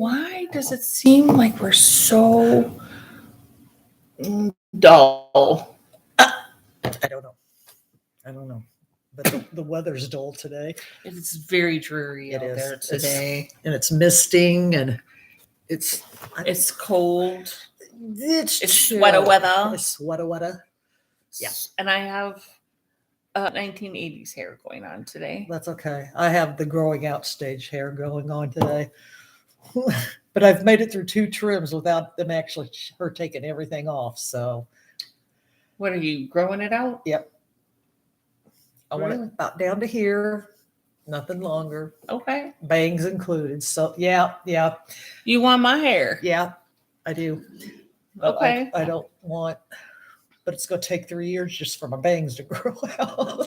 Why does it seem like we're so dull? I don't know. But the weather's dull today. It's very dreary out there today. And it's misting and it's cold. It's sweater weather. It's sweater weather. Yeah. And I have 1980s hair going on today. That's okay. I have the growing out stage hair going on today. But I've made it through 2 trims without them actually her taking everything off. So what are you growing it out? Yep. I want it about down to here. Nothing longer. Okay. Bangs included. So yeah. You want my hair? Yeah, I do. But okay. I don't want, but it's going to take 3 years just for my bangs to grow out.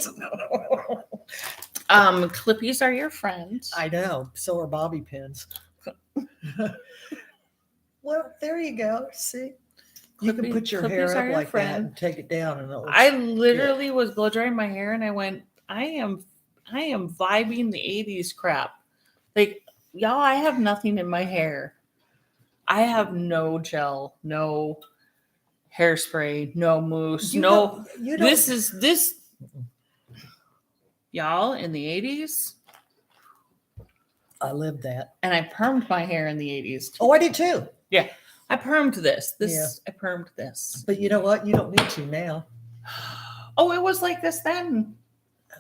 Clippies are your friends. I know. So are bobby pins. Well, there you go. See, you can put your hair up like that and take it down, and I literally was blow drying my hair, and I went, I am vibing the 80s crap. Like, y'all, I have nothing in my hair. I have no gel, no hairspray, no mousse, this y'all in the 80s. I lived that. And I permed my hair in the 80s. Oh, I did too. Yeah. I permed this. I permed this. But you know what? You don't need to now. Oh, it was like this then.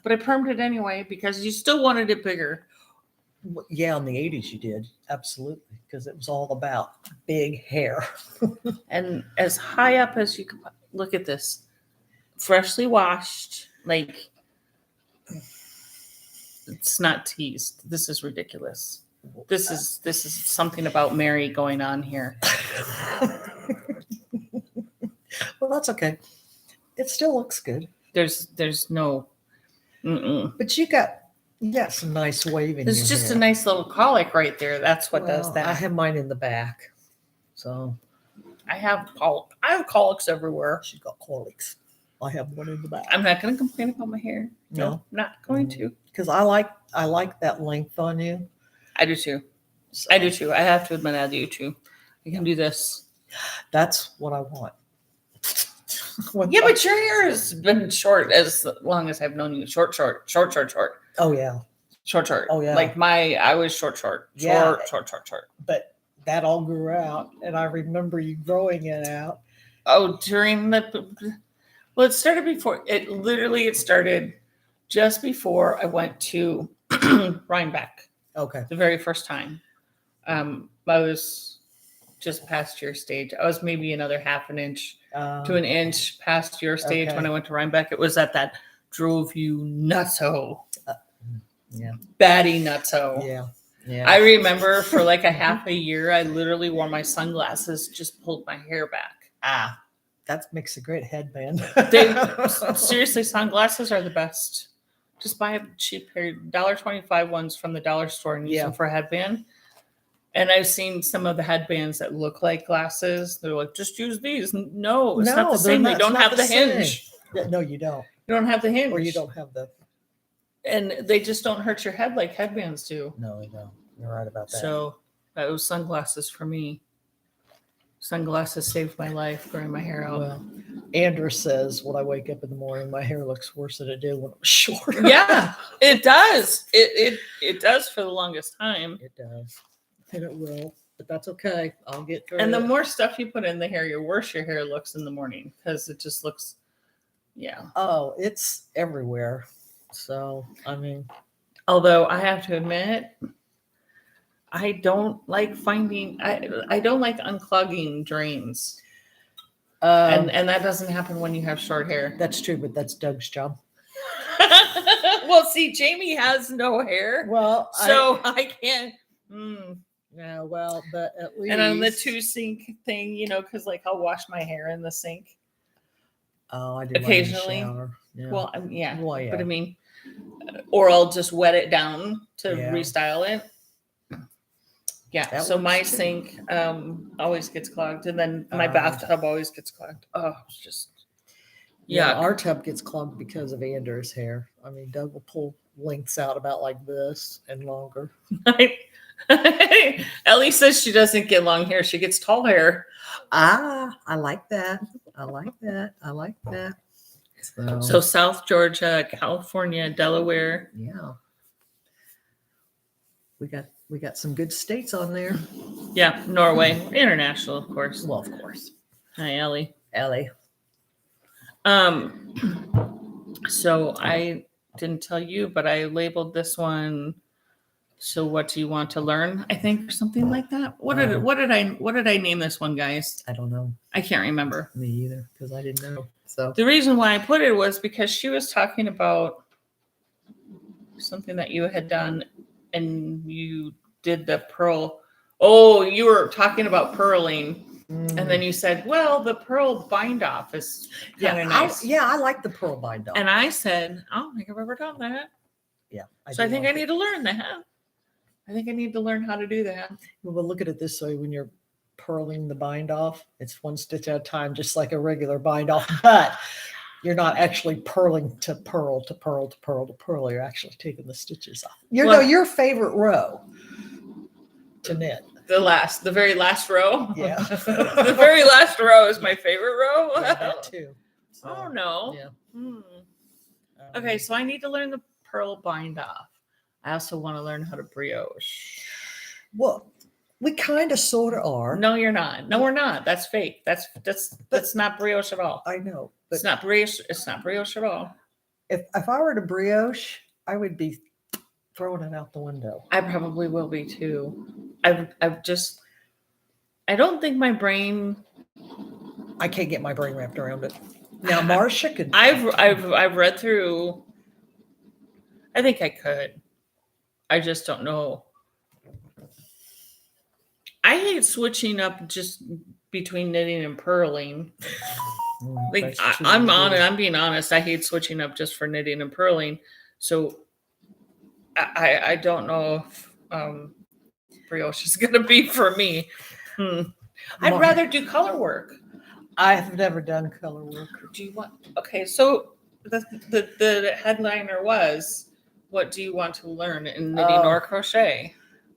But I permed it anyway because you still wanted it bigger. Yeah, in the 80s you did. Absolutely. Because it was all about big hair. And as high up as you could look at this. Freshly washed. Like, it's not teased. This is ridiculous. This is something about Mary going on here. Well, that's okay. It still looks good. There's no. But you got some nice waving. It's just a nice little colic right there. That's what does that. I have mine in the back, so I have colics everywhere. She's got colics. I have one in the back. I'm not going to complain about my hair. No, not going to. Because I like that length on you. I do too. So. I do too. I have to admit, I do too. I can do this. That's what I want. Yeah, but your hair has been short as long as I've known you. Short. Oh yeah. Short. Oh yeah. Like I was short. Short. But that all grew out, and I remember you growing it out. Oh, well, it started before. It started just before I went to Rhinebeck. Okay. The very first time. I was just past your stage. I was maybe another half an inch to an inch past your stage when I went to Rhinebeck. It was at that drove you nutso. Batty nutso. Yeah. I remember for like a half a year, I literally wore my sunglasses, just pulled my hair back. That makes a great headband. Seriously, sunglasses are the best. Just buy a cheap pair, $1.25 ones from the dollar store and use them for a headband. And I've seen some of the headbands that look like glasses. They're like, just use these. No, it's not the same. They don't have the hinge. No, you don't. You don't have the hinge. Or you don't have the... And they just don't hurt your head like headbands do. No, they don't. You're right about that. So that was sunglasses for me. Sunglasses saved my life growing my hair out. Well, Andrew says when I wake up in the morning, my hair looks worse than it did when it was shorter. Yeah, it does. It does for the longest time. It does. And it will. But that's okay. I'll get through And the more stuff you put in the hair, the worse your hair looks in the morning. Because it just looks, Oh, it's everywhere. So, I mean. Although I have to admit, I don't like I don't like unclogging drains. And that doesn't happen when you have short hair. That's true, but that's Doug's job. Well, see, Jamie has no hair. Well, so I can't. Yeah, well, but at least. And on the 2-sink thing, because like I'll wash my hair in the sink. Oh, I do occasionally. Yeah. Well, yeah. Well, yeah. But I mean, or I'll just wet it down to restyle it. Yeah. So my sink always gets clogged, and then my bathtub always gets clogged. Oh, it's just. Yeah, our tub gets clogged because of Andrew's hair. I mean, Doug will pull lengths out about like this and longer. Ellie says she doesn't get long hair. She gets tall hair. Ah, I like that. I like that. I like that. So South Georgia, California, Delaware. Yeah. We got some good states on there. Yeah, Norway. International, of course. Well, of course. Hi, Ellie. Ellie. So I didn't tell you, but I labeled this one. So what do you want to learn? I think or something like that. What did I name this one, guys? I don't know. I can't remember. Me either, because I didn't know. So the reason why I put it was because she was talking about something that you had done, and you did the pearl. Oh, you were talking about purling. And then you said, well, the pearl bind off is kind of nice. I like the pearl bind off. And I said, I don't think I've ever done that. Yeah. So I think I need to learn that. I think I need to learn how to do that. Well, look at it this way. When you're purling the bind off, it's one stitch at a time, just like a regular bind off. But you're not actually purling to purl to purl to purl to purl. You're actually taking the stitches off. Your favorite row to knit. The very last row. Yeah. The very last row is my favorite row. Yeah, that too. So, oh no. Yeah. Okay, so I need to learn the pearl bind off. I also want to learn how to brioche. Well, we kind of sort of are. No, you're not. No, we're not. That's fake. That's not brioche at all. I know. But it's not brioche. It's not brioche at all. If I were to brioche, I would be throwing it out the window. I probably will be too. I don't think my brain. I can't get my brain wrapped around it. Now, Marcia could. I've read through. I think I could. I just don't know. I hate switching up just between knitting and purling. Like I'm being honest. I hate switching up just for knitting and purling. So I don't know if brioche is going to be for me. I'd rather do color work. I've never done color work. Do you want? Okay, so the headliner was, what do you want to learn in knitting or crochet?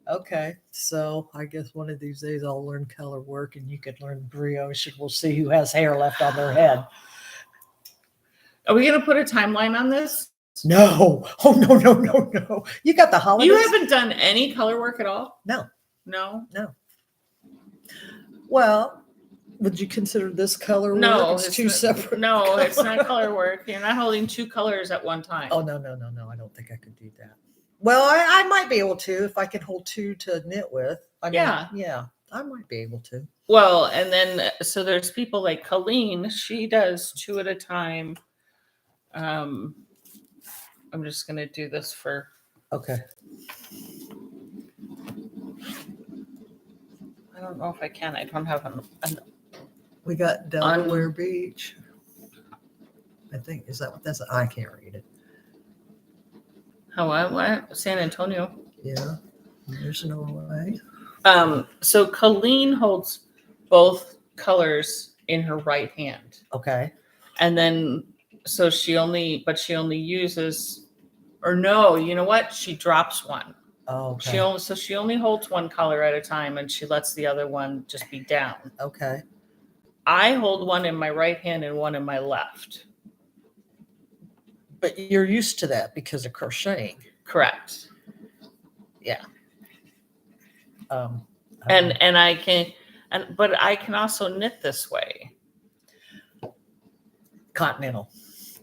Okay, so I guess one of these days I'll learn color work, and you can learn brioche, and we'll see who has hair left on their head. Are we going to put a timeline on this? No. Oh, no. You got the holidays? You haven't done any color work at all? No. Well, would you consider this color work? No, it's two separate. No, colors. It's not color work. You're not holding two colors at one time. Oh, no. I don't think I could do that. Well, I might be able to if I can hold two to knit with. Yeah, I might be able to. Well, and then so there's people like Colleen. She does two at a time. I'm just gonna do this for. Okay. I don't know if I can. I don't have an we got Delaware Beach. I think is that what that's. I can't read it. How what? San Antonio. Yeah. There's no way. So Colleen holds both colors in her right hand. Okay. And then so she only uses, or no, you know what? She drops one. Oh, okay. She only holds one color at a time, and she lets the other one just be down. Okay. I hold one in my right hand and one in my left. But you're used to that because of crocheting. Correct. Yeah. But I can also knit this way. Continental.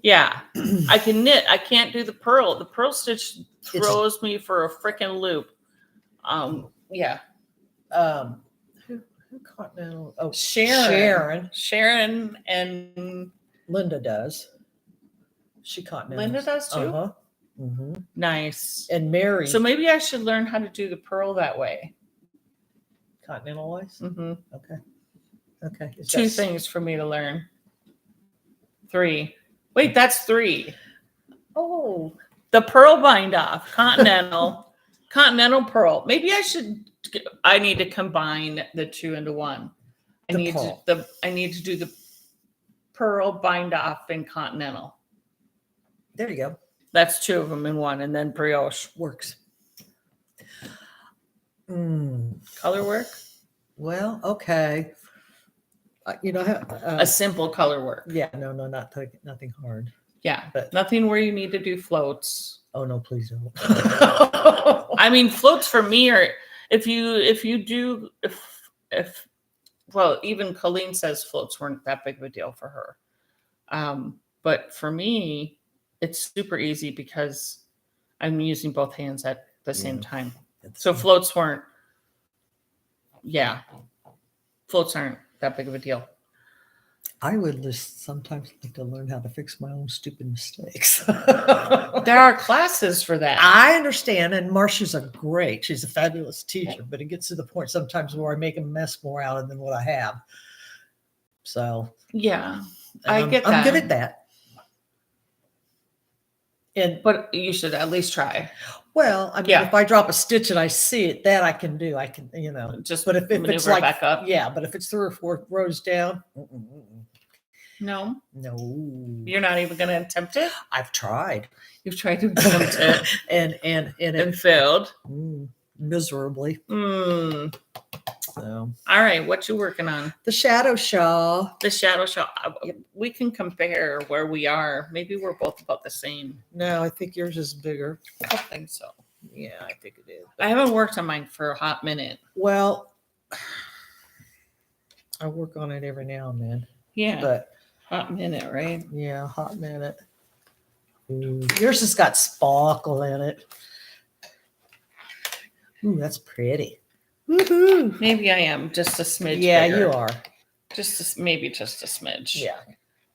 Yeah. I can knit. I can't do the pearl. The pearl stitch throws me for a freaking loop. Yeah. Who continental? Oh, Sharon and Linda does. She continental. Linda does too? Uh-huh. Mm-hmm. Nice. And Mary. So maybe I should learn how to do the pearl that way. Continental wise? Mm-hmm. Okay. Two things for me to learn. 3. Wait, that's 3. Oh. The pearl bind off. Continental pearl. Maybe I need to combine the two into one. I need to do the pearl bind off and continental. There you go. That's 2 of them in one, and then brioche works. Color work? Well, okay. I have, A simple color work. yeah, no, nothing hard. Yeah. But- Nothing where you need to do floats. Oh no, please don't. I mean, floats for me are if well, even Colleen says floats weren't that big of a deal for her. But for me, it's super easy because I'm using both hands at the same time. So floats weren't, yeah, floats aren't that big of a deal. I would just sometimes like to learn how to fix my own stupid mistakes. There are classes for that. I understand, and Marcia's she's a fabulous teacher, but it gets to the point sometimes where I make a mess more out of than what I have. So Yeah, and I get that. I'm good at that. But you should at least try. Well, I mean, Yeah. if I drop a stitch and I see it, that I can do. I can, Just But if it's maneuver like back up. yeah, but if it's 3 or 4 rows down, No, no, you're not even going to attempt it. I've tried You've tried to attempt it and and failed miserably. So, all right, what you working on? the shadow shawl. The shadow shawl. Yep. We can compare where we are. Maybe we're both about the same. No, I think yours is bigger. I don't think so. Yeah, I think it is. I haven't worked on mine for a hot minute. Well, I work on it every now and then. Yeah, But hot minute, right? yeah, hot minute. Yours has got sparkle in it. Ooh, that's pretty. Woohoo! Maybe I am just a smidge. Yeah, bigger. you are. Maybe just a smidge. Yeah.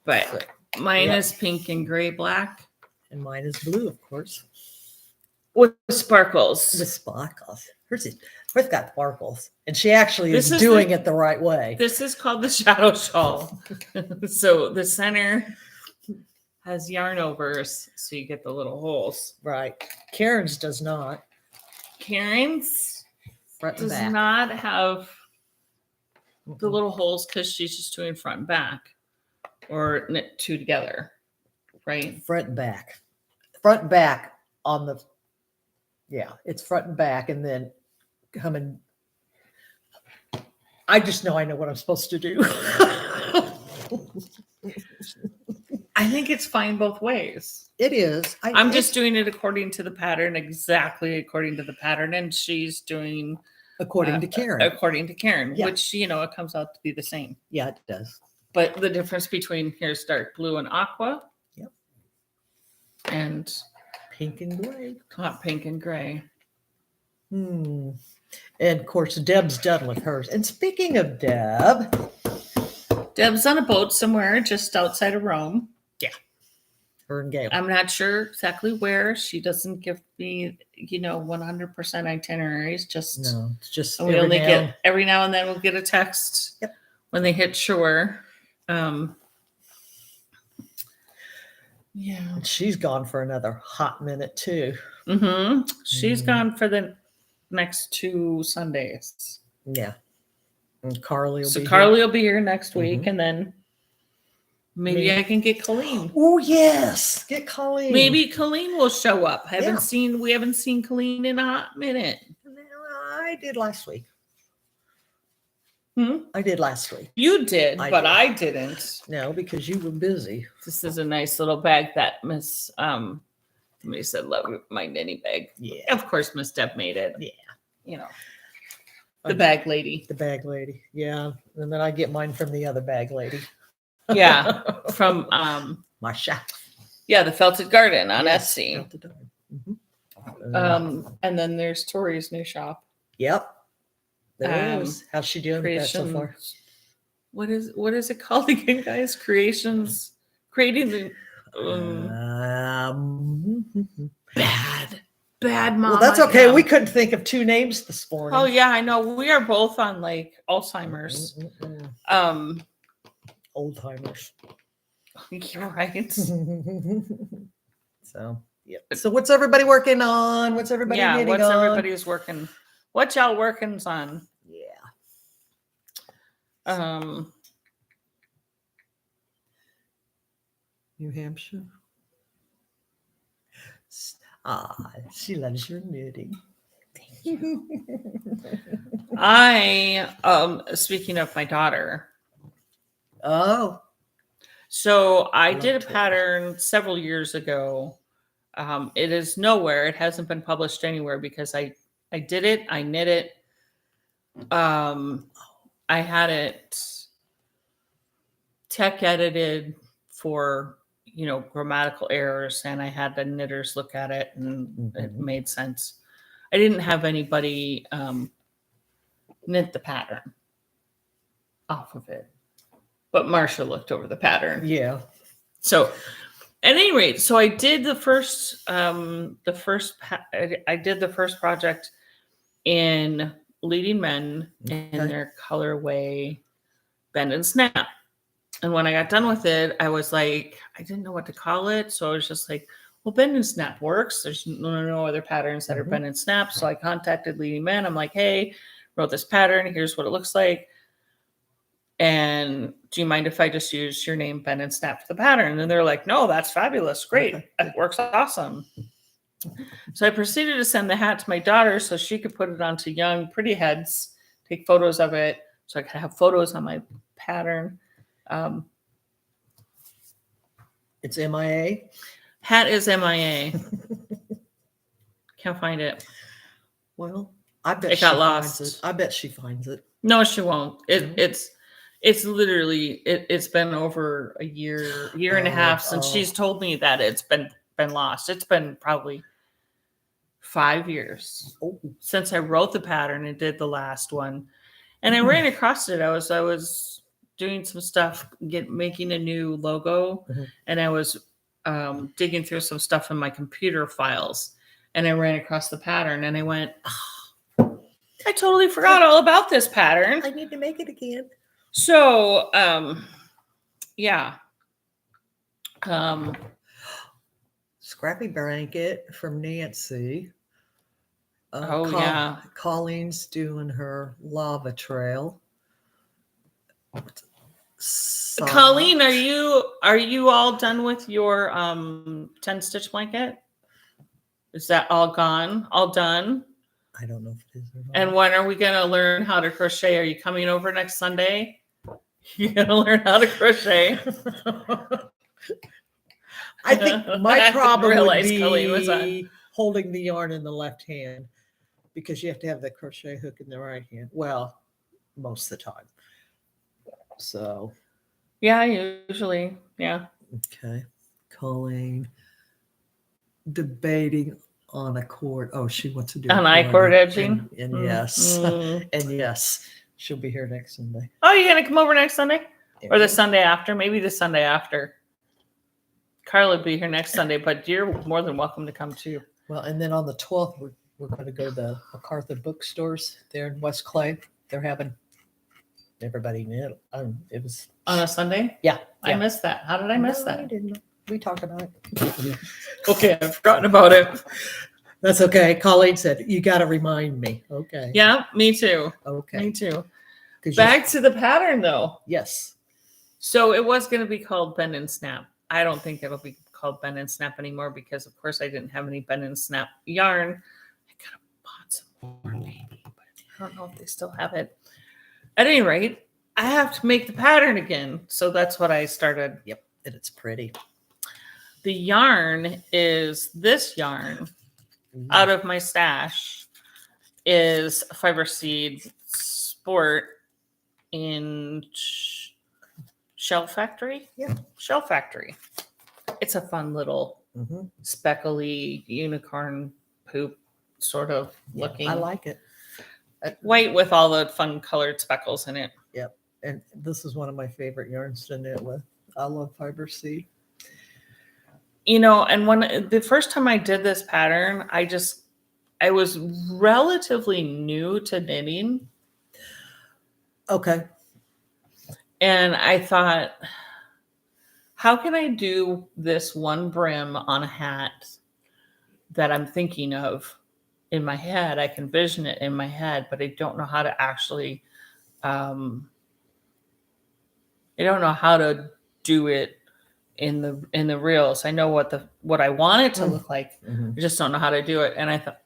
But mine Yeah. is pink and gray black And mine is blue, of course. with sparkles. With sparkles. Hers got sparkles. And she actually This is is doing it the right way. This is called the shadow shawl. So the center has yarn overs, so you get the little holes. Right. Karen's does not. Karen's Front and does back. not have the little holes because she's just doing front and back or knit two together, right? Front and back. Front and back on the, yeah, it's front and back and then coming. I just know I know what I'm supposed to do. I think it's fine both ways. It is. I'm just doing it according to the pattern, exactly according to the pattern, and she's doing according to Karen. according to Karen, Yeah. which it comes out to be the same. Yeah, it does. But the difference between here's dark blue and aqua. Yep. And Pink and gray. hot pink and gray. And of course, Deb's done with hers. And speaking of Deb, Deb's on a boat somewhere just outside of Rome. her and Gail. I'm not sure exactly where. She doesn't give me, 100% itineraries. Just No, it's just and we only get every now and then we'll get a text Yep. when they hit shore. Yeah. And she's gone for another hot minute too. She's gone for the next 2 Sundays. Yeah. And Carly will So be Carly will be here next week, Mhm. and then maybe Me. I can get Colleen. Oh yes, get Colleen. Maybe Colleen will show up. Yeah. We haven't seen Colleen in a hot minute. I did last week. Hmm? I did last week. You did, I but did. I didn't. No, because you were busy. This is a nice little bag that Miss somebody said love my knitting bag. Yeah. Of course, Miss Deb made it. Yeah. The bag lady. The bag lady. Yeah. And then I get mine from the other bag lady. Yeah. From My shop. the Felted Garden on Yes, Etsy. out the door. Mhm. And then there's Tori's new shop. Yep. There um, is. How's she doing with that so far? Creations. What is it called again, guys? Creations. Creating the bad mom. well, that's okay. We couldn't think of 2 names this morning. Oh yeah, I know. We are both on like Alzheimer's. Old timers. You're right. So yeah. So what's everybody working on? What's everybody Yeah, knitting what's on? everybody's working? What y'all working's on? Yeah. New Hampshire. She loves your knitting. Thank I speaking of my daughter, Oh, so I Love did a Twitter. pattern several years ago. It is nowhere. It hasn't been published anywhere because I did it. I knit it. I had it tech edited for grammatical errors, and I had the knitters look at it, and it Mhm. made sense. I didn't have anybody knit the pattern off of it, but Marcia looked over the pattern. Yeah. So at any rate, so I did the first I did the first project in Leading Men in Okay. their colorway Bend and Snap. And when I got done with it, I was like, I didn't know what to call it. So I was just like, well, Bend and Snap works. There's no other patterns that are Mhm. Bend and Snap. So I contacted Leading Men. I'm like, hey, wrote this pattern. Here's what it looks like. And do you mind if I just use your name, Bend and Snap, for the pattern? And they're like, no, that's fabulous. Great. Okay. It works awesome. So I proceeded to send the hat to my daughter so she could put it onto young, pretty heads, take photos of it so I could have photos on my pattern. It's MIA. Hat is MIA. Can't find it. Well, I bet It she got finds lost. it. I bet she finds it. No, she won't. Mhm. It's literally it's been over a year and a half since Oh. she's told me that it's been lost. It's been probably 5 years Oh. since I wrote the pattern and did the last one. And I ran across it. I was doing some stuff, making a new logo, Mhm. and I was digging through some stuff in my computer files, and I ran across the pattern, and I went, oh, I totally forgot all about this pattern. I need to make it again. So, yeah. Scrappy blanket from Nancy. Oh, yeah. Colleen's doing her lava trail. Colleen, are you all done with your 10 stitch blanket? Is that all gone? All done? I don't know if it is or not. And when are we going to learn how to crochet? Are you coming over next Sunday? You're going to learn how to crochet? I think my I problem would realized Colleen was on. be holding the yarn in the left hand because you have to have the crochet hook in the right hand. Well, most of the time. So, Yeah, usually. Yeah. okay. Colleen debating on a cord. Oh, she wants to do On a I-cord corner. edging? And yes. Mm. And yes, she'll be here next Sunday. Oh, you're going to come over next Sunday? Yeah. Or the Sunday after? Maybe the Sunday after. Carla will be here next Sunday, but you're more than welcome to come too. Well, and then on the 12th, we're going to go to the MacArthur bookstores there in West Clay. They're having everybody knit. It was On a Sunday? Yeah. I missed that. How did I miss No, I that? didn't. We talked about it. Okay, I've forgotten about it. That's okay. Colleen said, you got to remind me. Okay. Yeah, me too. Okay. Me too. 'Cause Back to the pattern though. yes. So it was going to be called Bend and Snap. I don't think it'll be called Bend and Snap anymore because, of course, I didn't have any Bend and Snap yarn. I could have bought some more, maybe, but I don't know if they still have it. At any rate, I have to make the pattern again. So that's what I started. Yep. And it's pretty. The yarn is this yarn out of my stash is Fiber Seed Sport in Shell Factory. Yeah. Shell Factory. It's a fun little speckly unicorn poop sort of looking. I like it. White with all the fun colored speckles in it. Yep. And this is one of my favorite yarns to knit with. I love Fiber Seed. And when the first time I did this pattern, I was relatively new to knitting. Okay. And I thought, how can I do this one brim on a hat that I'm thinking of in my head? I can vision it in my head, but I don't know how to actually, I don't know how to do it in the reels. I know what I want it to look like. I just don't know how to do it. And I thought,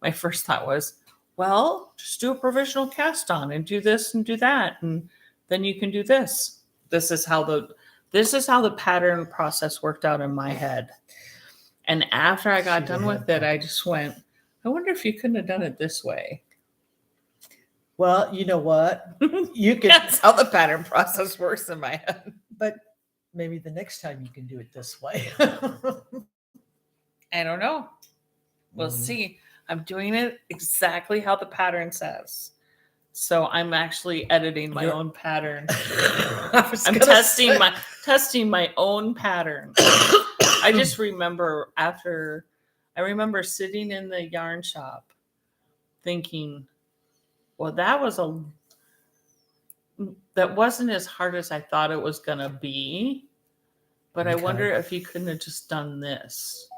my first thought was, well, just do a provisional cast on and do this and do that, and then you can do this. This is how the pattern process worked out in my head. And after I got done with it, I just went, I wonder if you couldn't have done it this way. Well, you know what? You can. That's how the pattern process works in my head. But maybe the next time you can do it this way. I don't know. We'll see. I'm doing it exactly how the pattern says. So I'm actually editing my own pattern. I'm testing my own pattern. I just remember I remember sitting in the yarn shop thinking, well, that wasn't as hard as I thought it was going to be. But I wonder if you couldn't have just done this.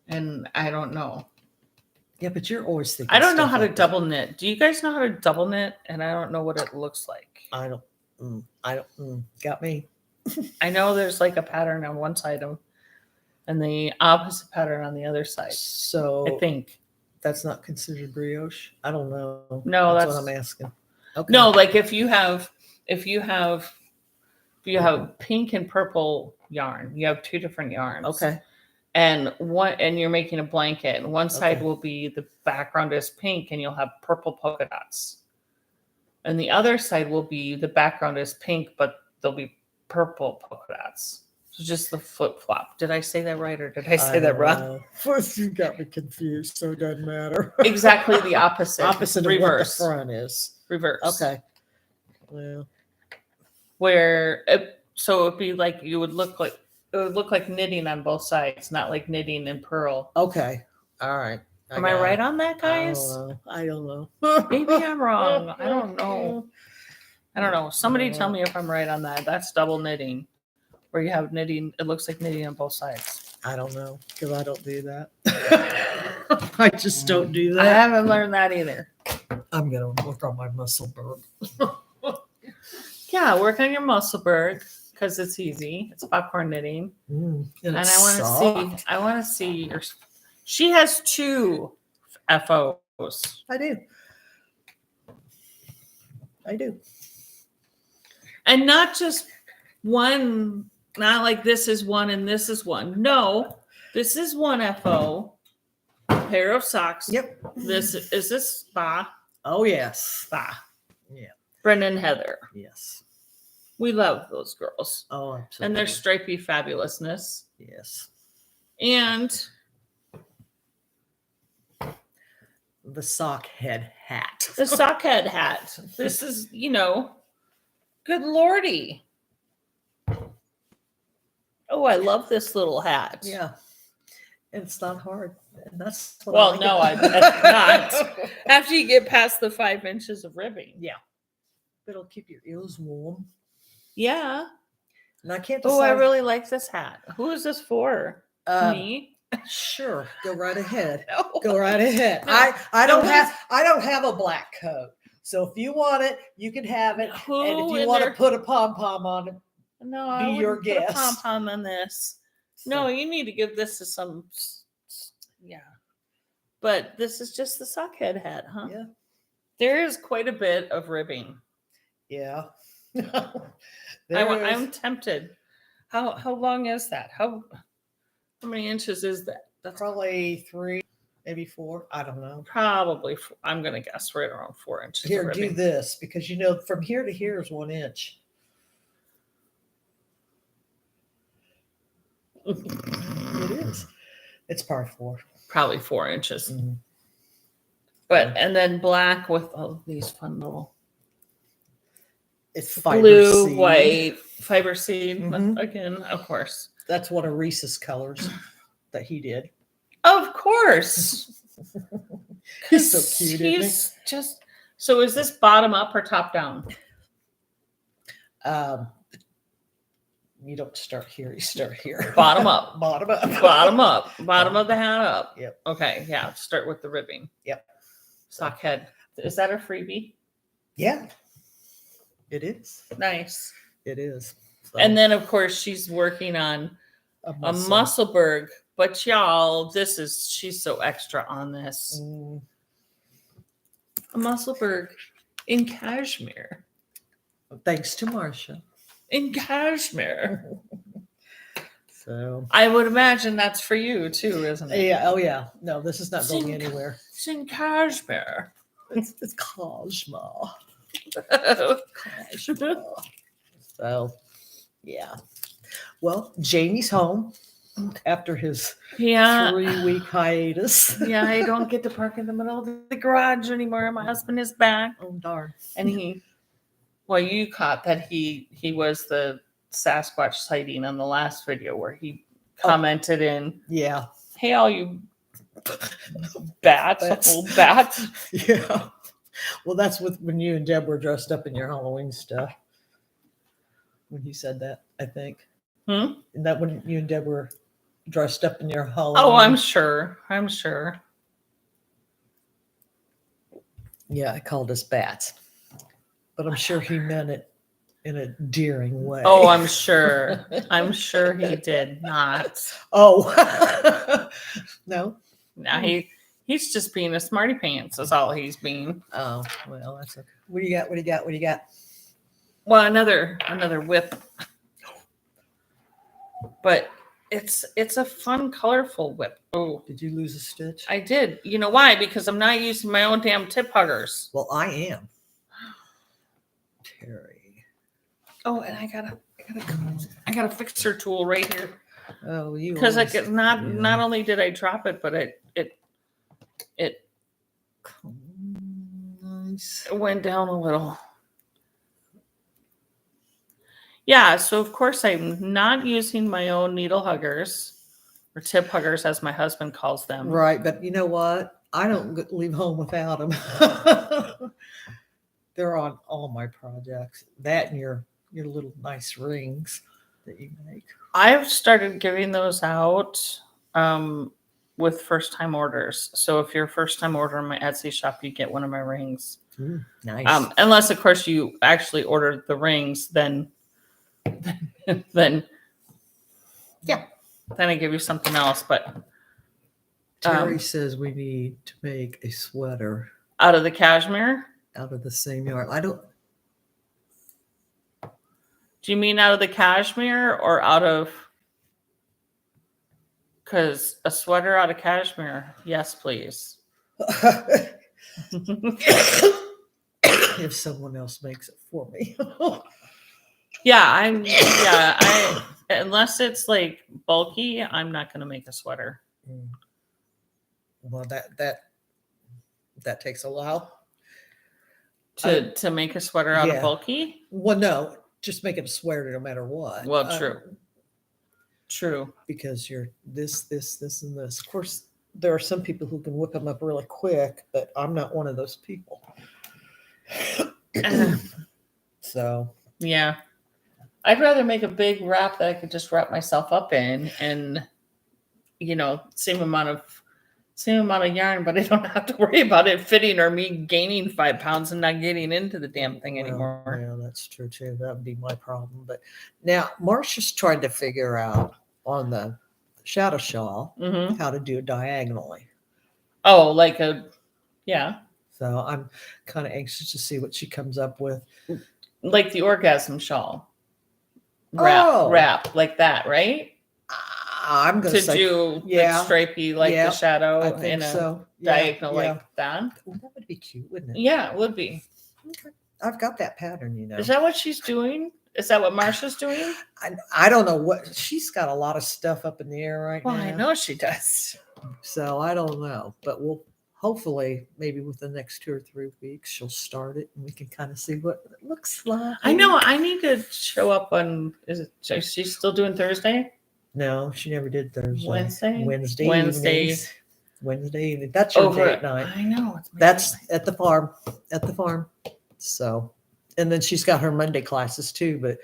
And I don't know. Yeah, but you're always thinking. I don't know how to double knit. Do you guys know how to double knit? And I don't know what it looks like. I don't. Got me. I know there's like a pattern on one side and the opposite pattern on the other side. So I think that's not considered brioche. I don't know. No, that's what I'm asking. Okay. No, like if you have pink and purple yarn, you have two different yarns. Okay. And you're making a blanket, and one side will be the background is pink and you'll have purple polka dots. And the other side will be the background is pink, but there'll be purple polka dots. So just the flip flop. Did I say that right or did I say that wrong? First you got me confused, so it doesn't matter. Exactly the opposite. Opposite reverse. of what the front is. Reverse. Okay. Well. So it'd be like it would look like knitting on both sides, not like knitting in purl. Okay. All right. Am I right on that, guys? I don't know. Maybe I'm wrong. I don't know. Somebody tell me if I'm right on that. That's double knitting, where you have knitting. It looks like knitting on both sides. I don't know because I don't do that. I just don't do that. I haven't learned that either. I'm gonna work on my Musselburgh. Yeah, work on your Musselburgh because it's easy. It's popcorn knitting, and I want to see your. She has 2 FOs. I do. And not just one, not like this is one and this is one. No, this is one FO, pair of socks. Yep. Is this Spa? Oh, yes. Spa. Yeah. Brendan and Heather. Yes. We love those girls. Oh, absolutely. And their stripy fabulousness. Yes. And the sock head hat. the sock head hat. This is, good lordy. Oh, I love this little hat. Yeah. And it's not hard. And that's what Well, no, I bet not. After you get past the 5 inches of ribbing. Yeah. It'll keep your ears warm. Yeah. And I can't decide. Oh, I really like this hat. Who is this for? Me? Sure. Go right ahead. No. Go right ahead. No. I don't have a black coat. So if you want it, you can have it. Who and if you in want their- to put a pom-pom on it, No, I Be your wouldn't put a guest. pom-pom on this. No, you need to give this to some. Yeah. But this is just the sockhead hat, huh? Yeah. There is quite a bit of ribbing. Yeah. I'm tempted. How long is that? How many inches is that? That's probably 3, maybe 4. I don't know. probably. I'm gonna guess right around 4 inches. Here, of do ribbing. this because from here to here is 1 inch. It is. It's probably 4. Probably 4 inches. Mm-hmm. But and then black with all these fun little It's fiber blue, seed. white, fiber seed. Mhm. Again, of course. That's one of Reese's colors that he did. Of course. He's so cute. He's just so is this bottom up or top down? You don't start here, you start here. Bottom up. Bottom up. Bottom up. Bottom of the hat up. Yep. Okay. Yeah. Start with the ribbing. Yep. Sock head. Is that a freebie? Yeah. It is. Nice. It is. So, And then of course she's working on a Musselburgh But y'all, she's so extra on this. A Musselburgh in cashmere. Thanks to Marcia. In cashmere. So I would imagine that's for you too, isn't it? yeah, oh yeah. No, this is not going anywhere. It's in cashmere. It's cashmere. Cashmere. So yeah. Well, Jamie's home after his Yeah. 3-week hiatus. Yeah, I don't get to park in the middle of the garage anymore. My husband is back. Oh darn. And you caught that he was the Sasquatch sighting on the last video where he commented in, Yeah. hey, all you bats. Old bats. Yeah. Well, that's when you and Deb were dressed up in your Halloween stuff. When he said that, I think. Hmm? And that when you and Deb were dressed up in your Halloween. Oh, I'm sure. Yeah, I called us bats. But I'm sure he meant it in a endearing way. Oh, I'm sure. I'm sure he did not. Oh. No? Now he's just being a smarty pants is all he's being. Oh, well, that's okay. What do you got? Well, another whip. But it's a fun, colorful whip. Oh, Did you lose a stitch? I did. You know why? Because I'm not using my own damn tip huggers. Well, I am. Terry. Oh, and I got a fixer tool right here. Oh, you Because always- not only did I drop it, but it Nice. went down a little. Yeah, so of course I'm not using my own needle huggers or tip huggers as my husband calls them. Right, but you know what? I don't leave home without them. They're on all my projects. That and your little nice rings that you make. I've started giving those out with first time orders. So if you're a first time order in my Etsy shop, you get one of my rings. Nice. Unless of course you actually ordered the rings, then Yeah. Then I give you something else. But Terry says we need to make a sweater out of the cashmere. out of the same yarn. I don't. Do you mean out of the cashmere or out of? Because a sweater out of cashmere, yes, please. If someone else makes it for me. I unless it's like bulky, I'm not gonna make a sweater. Well, that takes a while To make a sweater out of Yeah. bulky. Well, no, just make it a sweater no matter what. Well, true. Because you're this, and this. Of course, there are some people who can whip them up really quick, but I'm not one of those people. So Yeah, I'd rather make a big wrap that I could just wrap myself up in, and same amount of yarn, but I don't have to worry about it fitting or me gaining 5 pounds and not getting into the damn thing anymore. Yeah, that's true too. That would be my problem. But now Marcia's trying to figure out on the shadow shawl Mm-hmm. how to do it diagonally. Oh, yeah, So I'm kind of anxious to see what she comes up with. like the orgasm shawl Oh. wrap like that, right? I'm going To say, do yeah. the stripey like Yeah, the shadow I in think a so. Yeah, diagonal yeah. like that. Well, that would be cute, wouldn't it? Yeah, it would be. Okay. I've got that pattern, you know. Is that what she's doing? Is that what Marsha's doing? I don't know what she's got a lot of stuff up in the air right Well, now. I know she does. So I don't know, but we'll hopefully maybe within the next 2 or 3 weeks she'll start it and we can kind of see what it looks like. I know. I need to show up on. Is she still doing Thursday? No, she never did Thursday. Wednesday? Wednesday. Wednesday. Evenings. Wednesday evening. That's your date night. I know. It's my That's date at the farm. At the farm. So, and then she's got her Monday classes too, but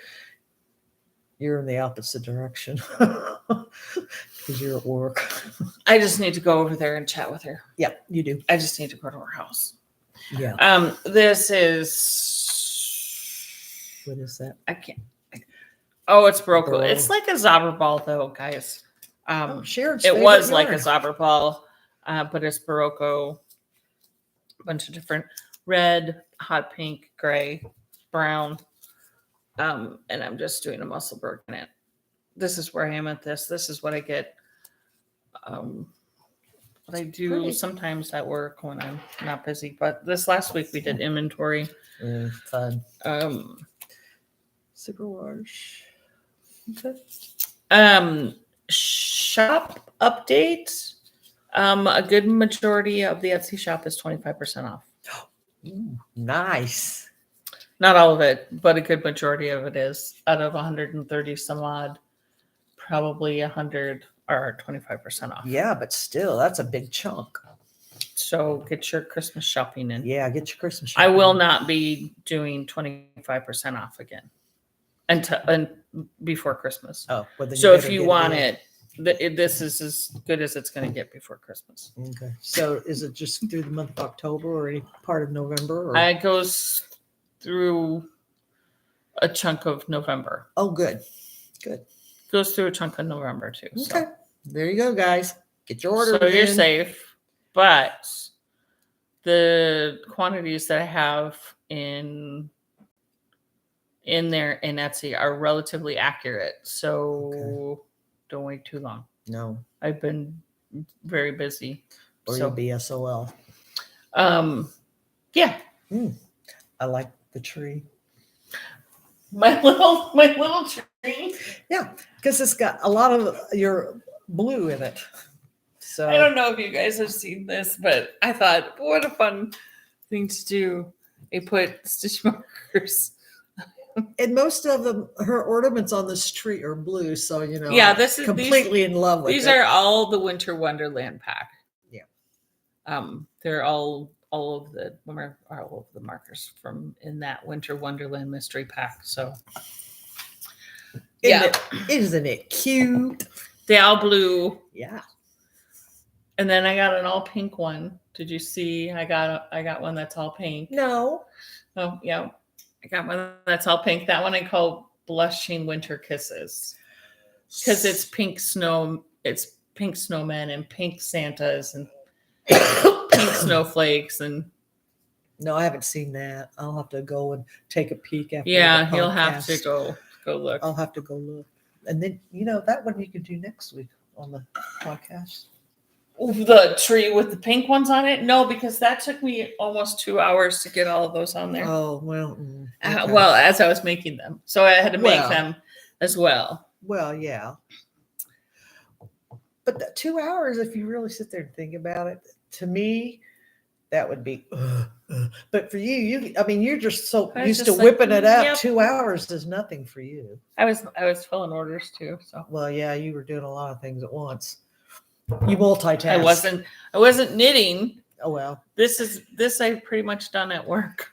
you're in the opposite direction because you're at work. night. I just need to go over there and chat with her. Yeah, you do. I just need to go to her house. Yeah. This is. What is that? I can't. Oh, it's broken. Bro. It's like a Zauberball, though, guys. Sharon's It favorite was like a yarn. Zauber ball, but it's Barocco, a bunch of different red, hot pink, gray, brown. And I'm just doing a musselburg in it. This is where I am at this. This is what I get. What I do Pretty. sometimes at work when I'm not busy. But this last week we did inventory. Fun. Superwash. Okay. Shop update. A good majority of the Etsy shop is 25% off. Ooh, nice. Not all of it, but a good majority of it is. Out of 130 some odd, probably 100 are 25% off. Yeah, but still, that's a big chunk. So get your Christmas shopping in. Yeah, get your Christmas I shopping will in. not be doing 25% off again until before Christmas. Oh, well, then So if better you get want in. this is as good as it's going to get before Christmas. Okay. So is it just through the month of October or any part of November? Or? It goes through a chunk of November. Oh, good. Good. Goes through a chunk of November too. Okay. So. There you go, guys. Get your order. So you're in. safe, but the quantities that I have in there in Etsy are relatively accurate. So don't wait too long. No. I've been very busy. Or So you'll be SOL. yeah. I like the tree. My little tree. Yeah, because it's got a lot of your blue in it. So I don't know if you guys have seen this, but I thought, what a fun thing to do. I put stitch markers. And most of them, her ornaments on this tree are blue. So, you know, Yeah, I'm this is completely in love with these it. are all the Winter Wonderland pack. Yeah. They're all of the markers from in that Winter Wonderland mystery pack. So Isn't it cute? they all blue. Yeah. And then I got an all pink one. Did you see? I got one that's all pink. No. Oh yeah, I got one that's all pink. That one I call Blushing Winter Kisses because it's pink snow. It's pink snowmen and pink Santas and pink snowflakes and. No, I haven't seen that. I'll have to go and take a peek after. Yeah, the you'll have to podcast. go look. I'll have to go look. And then, you know, that one you could do next week on the podcast. The tree with the pink ones on it? No, because that took me almost 2 hours to get all of those on there. Oh, well. Okay. Well, as I was making them. So I had to make Well. them as well. Well, yeah. But the 2 hours, if you really sit there and think about it, to me, that would be. But for you, I mean, you're just so I was used to just like, whipping it up. yep. 2 hours is nothing for you. I was filling orders too. So Well, yeah, you were doing a lot of things at once. You multitask. I wasn't knitting. Oh, well. This I've pretty much done at work.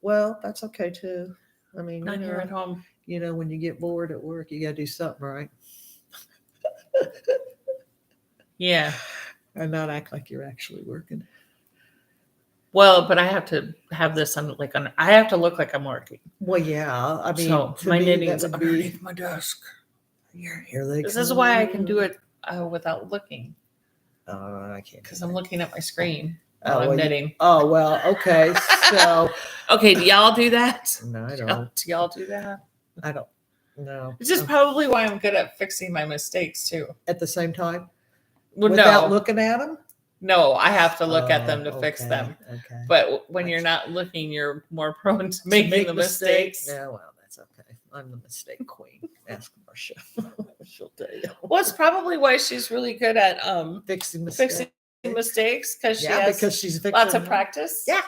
Well, that's okay too. I mean, Not here at home. You know, when you get bored at work, you got to do something, right? Yeah. And not act like you're actually working. Well, but I have to have this on I have to look like I'm working. Well, yeah. I mean, So to my me, knitting that is would be. underneath my desk. Here they This come. is why I can do it without looking I can't. because I'm looking at my screen Oh, while I'm well, knitting. Oh, well, okay. So, Okay, do y'all do that? no, I don't. Do y'all do that? I don't. No. This is probably why I'm good at fixing my mistakes too. At the same time? Well, Without no, looking at them? no, I have to look at them to Oh, fix okay, them. Okay. But when you're not looking, you're more prone to making make the mistakes. Yeah, well, that's okay. I'm the mistake queen. Ask Marcia. She'll tell you. Well, it's probably why she's really good at Fixing mistakes. fixing mistakes because she Yeah, has because she's fixing lots of them. practice. Yeah.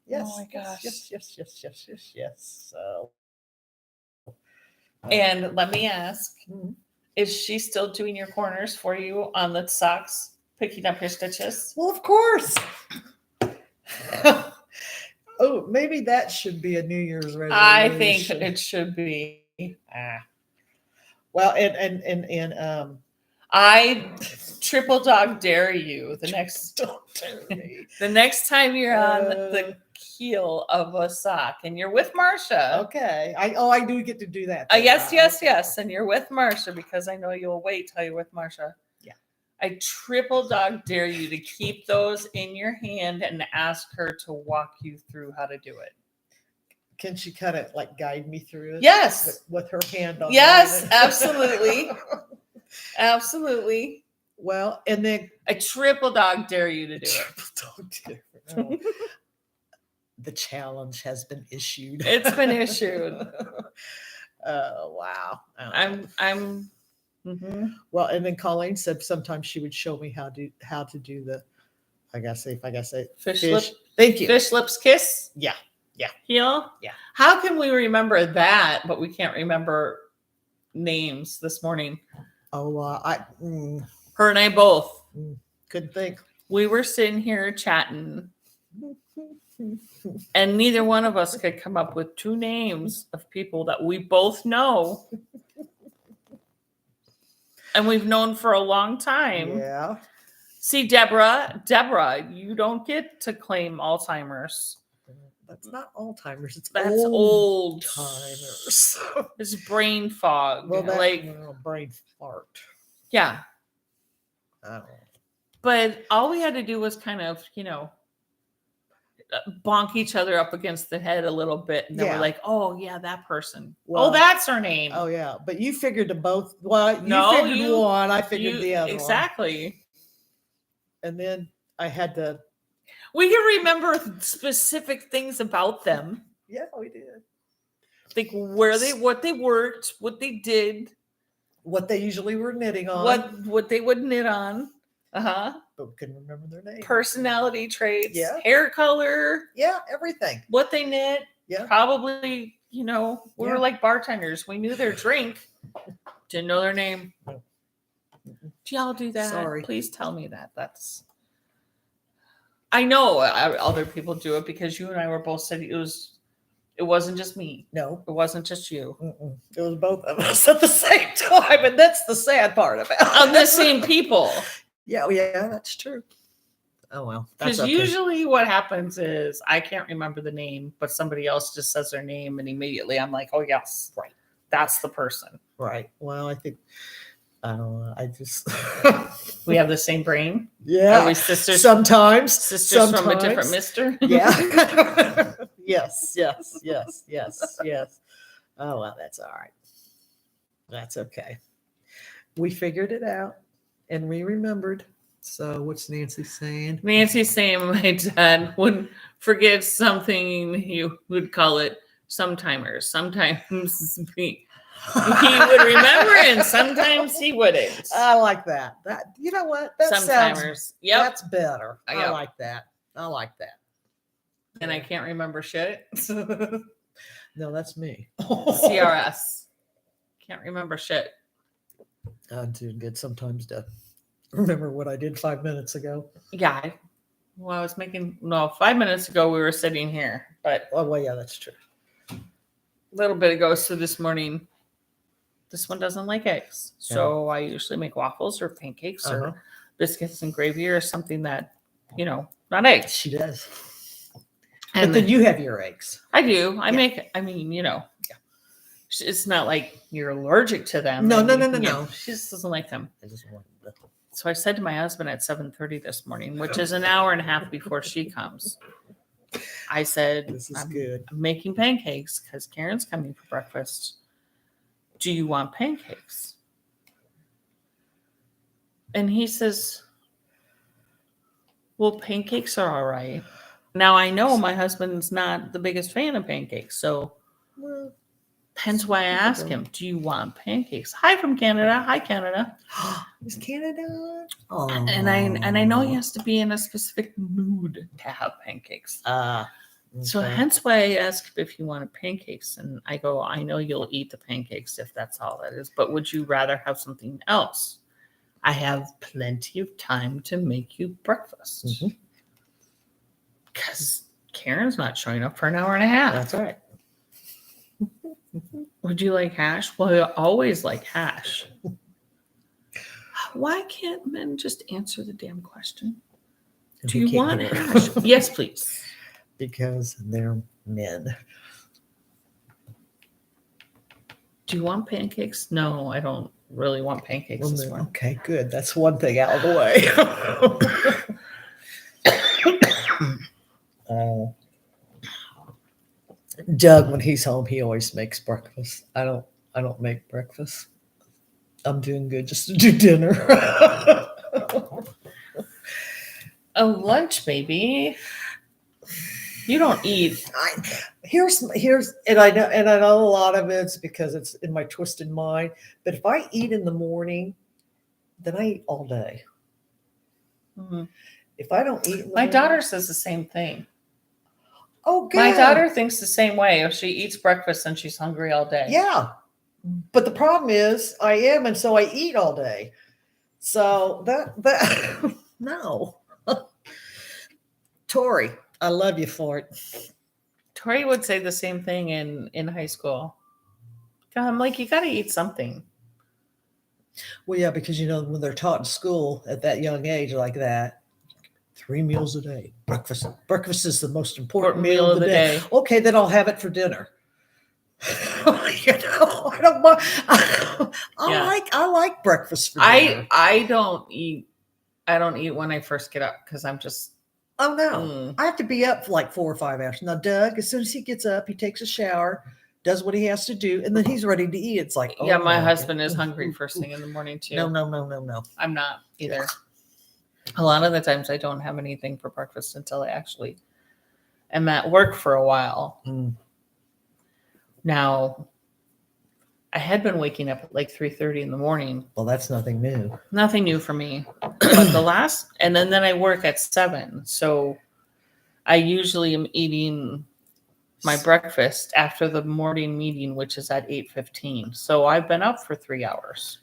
Yes. Oh my gosh. Yes. So. And let me ask, Mhm. is she still doing your corners for you on the socks, picking up your stitches? Well, of course. Oh, maybe that should be a New Year's resolution. I think it should be. Well, and I triple dog dare you the next don't tell me. the next time you're on the heel of a sock, and you're with Marcia. Okay. I do get to do that. Yes, though. yes, Okay. yes. And you're with Marcia because I know you'll wait till you're with Marcia. Yeah. I triple dog dare you to keep those in your hand and ask her to walk you through how to do it. Can she kind of like guide me through it? Yes. With her hand on Yes, mine? absolutely. Absolutely. Well, and then I triple dog dare you to do it. Triple dog dare. Oh. The challenge has been issued. It's been issued. Oh wow. I'm mhm. Well, and then Colleen said sometimes she would show me how to do the Fish lip. Thank you. Fish lips kiss. Yeah. Heel. Yeah. How can we remember that, but we can't remember names this morning? Oh, Her and I both. couldn't think. We were sitting here chatting, and neither one of us could come up with two names of people that we both know. And we've known for a long time. Yeah. See, Deborah, you don't get to claim Alzheimer's. That's not Alzheimer's. That's old old timers. It's brain fog. Well, that's like, brain fart. yeah. I don't know. But all we had to do was kind of, bonk each other up against the head a little bit. And then Yeah. we're like, oh, yeah, that person. Well, that's her name. Oh yeah, but you figured the both. Well, you No, figured one. I figured the other exactly. one. And then I had to. We can remember specific things about them. Yeah, we did. Like what they worked, what they did, What they usually were knitting on. what they would knit on. Uh-huh. But we couldn't remember their name. Personality traits, Yeah. hair color, Yeah, everything. what they knit. Yeah. Probably, we Yeah. were like bartenders. We knew their drink, didn't know their name. No. Do y'all do that? Sorry. Please tell me that. I know other people do it because you and I were both saying it wasn't just me. No, It wasn't just you. it was both of us at the same time, and that's the sad part about it. Of the same people. Yeah, that's true. Oh well, Because usually what happens is I can't remember the name, but somebody else just says their name, and immediately I'm like, oh yes, right, that's the person. Right. Well, I think I don't know. I just we have the same brain. Yeah. Are we sisters? Sometimes from a different mister. Yeah. Yes. Oh well, that's all right. That's okay. We figured it out, and we remembered. So what's Nancy saying? Nancy's saying my dad would forget something. He would call it sometimers. Sometimes he would remember, and sometimes he wouldn't. I like that. That you know what? That Sometimers. sounds. Yep. That's better. I Yep. like that. I like that. And I can't remember shit. No, that's me. CRS. Can't remember shit. I'm too good sometimes to remember what I did 5 minutes ago. Yeah. Well, I was 5 minutes ago we were sitting here, but Oh well, yeah, that's true. a little bit ago. So this morning, this one doesn't like eggs. So I usually make waffles or pancakes or biscuits and gravy or something that, not eggs. She does. And But then you have your eggs. I do. It's not like you're allergic to them. No. She just doesn't like them. I just wanted to. So I said to my husband at 7:30 this morning, which is an hour and a half before she comes. I said, This is good. I'm making pancakes because Karen's coming for breakfast. Do you want pancakes? And he says, well, pancakes are all right. Now I know my husband's not the biggest fan of pancakes, so hence why I asked him, do you want pancakes? Hi from Canada. Hi, Canada. Is Canada? Oh. And I know he has to be in a specific mood to have pancakes. Okay. So hence why I asked if you wanted pancakes. And I go, I know you'll eat the pancakes if that's all that is, but would you rather have something else? I have plenty of time to make you breakfast. Because Karen's not showing up for an hour and a half. That's right. Would you like hash? Well, I always like hash. Why can't men just answer the damn question? Do you want hash? Yes, please. because they're men. Do you want pancakes? No, I don't really want pancakes Well, this morning. okay, good. That's one thing out of the way. Doug, when he's home, he always makes breakfast. I don't make breakfast. I'm doing good just to do dinner. A lunch, baby. You don't eat. Here's and I know a lot of it's because it's in my twisted mind. But if I eat in the morning, then I eat all day. Mhm. If I don't eat, in the My morning, daughter says the same thing. oh, good. My daughter thinks the same way. If she eats breakfast and she's hungry all day. Yeah, but the problem is I am, and so I eat all day. So that no, Tori, I love you for it. Tori would say the same thing in high school. I'm like, you got to eat something. Well, yeah, because when they're taught in school at that young age like that, 3 meals a day. Breakfast is the most important meal of the day. Okay, then I'll have it for dinner. I don't mind. I like breakfast for dinner. I don't eat when I first get up because I'm just Oh no. I have to be up for like 4 or 5 hours. Now Doug, as soon as he gets up, he takes a shower, does what he has to do, and then he's ready to eat. It's like, yeah, my husband is hungry first thing in the morning too. No. I'm not either. A lot of the times I don't have anything for breakfast until I actually am at work for a while. Now, I had been waking up at like 3:30 in the morning. Well, that's nothing new. Nothing new for me. But and then I work at 7. So I usually am eating my breakfast after the morning meeting, which is at 8:15. So I've been up for 5 hours.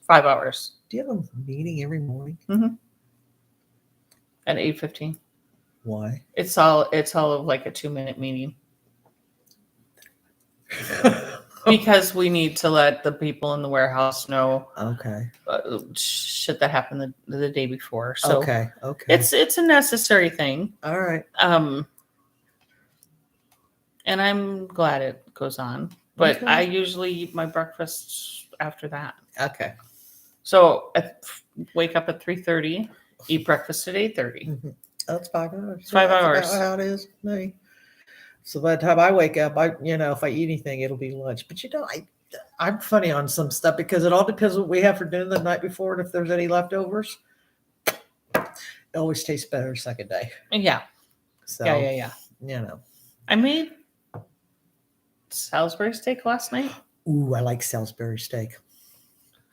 Do you have a meeting every morning? Mm-hmm. At 8:15. Why? It's all like a 2-minute meeting. Because we need to let the people in the warehouse know shit that happened the day before. So okay. It's a necessary thing. All right. And I'm glad it goes on. But Okay. I usually eat my breakfast after that. Okay. So I wake up at 3:30, eat breakfast at 8:30. Mm-hmm. That's 5 hours. It's 5 hours. That's about how it is for me. So by the time I wake up, if I eat anything, it'll be lunch. But I'm funny on some stuff because it all depends what we have for dinner the night before, and if there's any leftovers, it always tastes better second day. Yeah. So Yeah. I made Salisbury steak last night. Ooh, I like Salisbury steak.